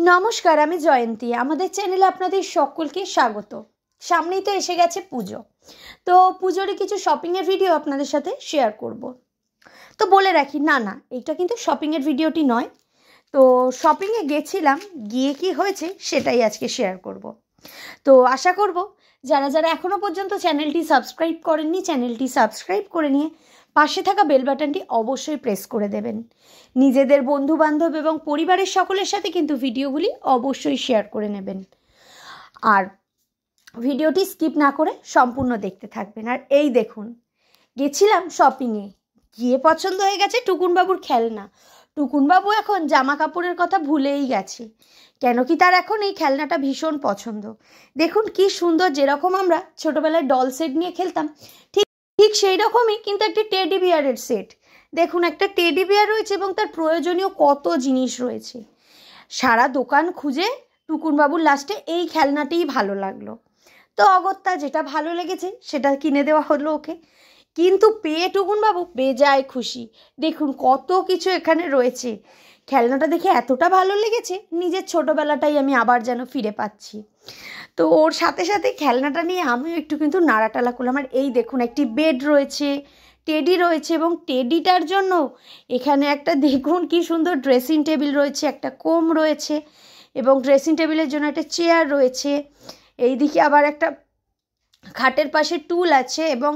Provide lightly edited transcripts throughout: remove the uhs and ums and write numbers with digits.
নমস্কার, আমি জয়ন্তী। আমাদের চ্যানেলে আপনাদের সকলকে স্বাগত। সামনেই তো এসে গেছে পুজো, তো পুজোরই কিছু শপিংয়ের ভিডিও আপনাদের সাথে শেয়ার করব। তো বলে রাখি, না এটা কিন্তু শপিংয়ের ভিডিওটি নয়। তো শপিংয়ে গেছিলাম, গিয়ে কি হয়েছে সেটাই আজকে শেয়ার করব। তো আশা করব যারা যারা এখনও পর্যন্ত চ্যানেলটি সাবস্ক্রাইব করেননি, চ্যানেলটি সাবস্ক্রাইব করে নিয়ে পাশে থাকা বেল বাটনটি অবশ্যই প্রেস করে দেবেন। নিজেদের বন্ধুবান্ধব এবং পরিবারের সকলের সাথে কিন্তু ভিডিওগুলি অবশ্যই শেয়ার করে নেবেন। আর ভিডিওটি স্কিপ না করে সম্পূর্ণ দেখতে থাকবেন। আর এই দেখুন, গেছিলাম শপিংয়ে, গিয়ে পছন্দ হয়ে গেছে টুকুনবাবুর খেলনা। টুকুনবাবু এখন জামা কাপড়ের কথা ভুলেই গেছে, কেন কি তার এখন এই খেলনাটা ভীষণ পছন্দ। দেখুন কি সুন্দর, যেরকম আমরা ছোটোবেলায় ডল সেট নিয়ে খেলতাম ঠিক সেই রকমই কিন্তু একটি টেডি বিয়ারের সেট। দেখুন, একটা টেডি বিয়ার রয়েছে এবং তার প্রয়োজনীয় কত জিনিস রয়েছে। সারা দোকান খুঁজে টুকুনবাবুর লাস্টে এই খেলনাটিই ভালো লাগলো, তো অগত্যা যেটা ভালো লেগেছে সেটা কিনে দেওয়া হলো ওকে। কিন্তু পেয়ে টুকুনবাবু বেজায় খুশি। দেখুন কত কিছু এখানে রয়েছে। খেলনাটা দেখে এতটা ভালো লেগেছে, নিজের ছোটোবেলাটাই আমি আবার যেন ফিরে পাচ্ছি। তো ওর সাথে সাথে খেলনাটা নিয়ে আমিও একটু কিন্তু নাড়াটালা করলাম। আর এই দেখুন, একটি বেড রয়েছে, টেডি রয়েছে, এবং টেডিটার জন্য এখানে একটা দেখুন কি সুন্দর ড্রেসিং টেবিল রয়েছে, একটা কোম রয়েছে, এবং ড্রেসিং টেবিলের জন্য একটা চেয়ার রয়েছে। এইদিকে আবার একটা খাটের পাশে টুল আছে, এবং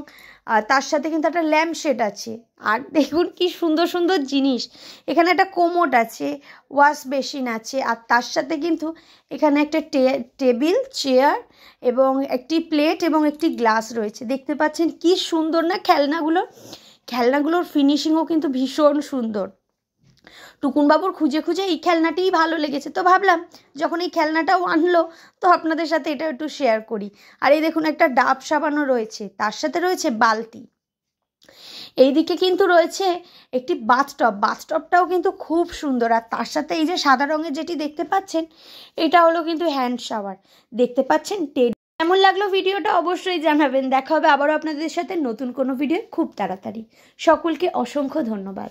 তার সাথে কিন্তু একটা ল্যাম্প শেড আছে। আর দেখুন কি সুন্দর সুন্দর জিনিস। এখানে একটা কোমোড আছে, ওয়াশ বেসিন আছে, আর তার সাথে কিন্তু এখানে একটা টেবিল, চেয়ার এবং একটি প্লেট এবং একটি গ্লাস রয়েছে। দেখতে পাচ্ছেন কি সুন্দর না খেলনাগুলোর ফিনিশিংও কিন্তু ভীষণ সুন্দর। টুকুনবাবুর খুঁজে খুঁজে এই খেলনাটিই ভালো লেগেছে, তো ভাবলাম যখন এই খেলনাটাও আনলো তো আপনাদের সাথে এটা একটু শেয়ার করি। আর এই দেখুন, একটা ডাব সাবানও রয়েছে, তার সাথে রয়েছে বালতি। এইদিকে কিন্তু রয়েছে একটি বাথটবটাও কিন্তু খুব সুন্দর। আর তার সাথে এই যে সাদা রঙের যেটি দেখতে পাচ্ছেন, এটা হলো কিন্তু হ্যান্ড শাওয়ার। দেখতে পাচ্ছেন টেডি। কেমন লাগলো ভিডিওটা অবশ্যই জানাবেন। দেখা হবে আবারও আপনাদের সাথে নতুন কোনো ভিডিও খুব তাড়াতাড়ি। সকলকে অসংখ্য ধন্যবাদ।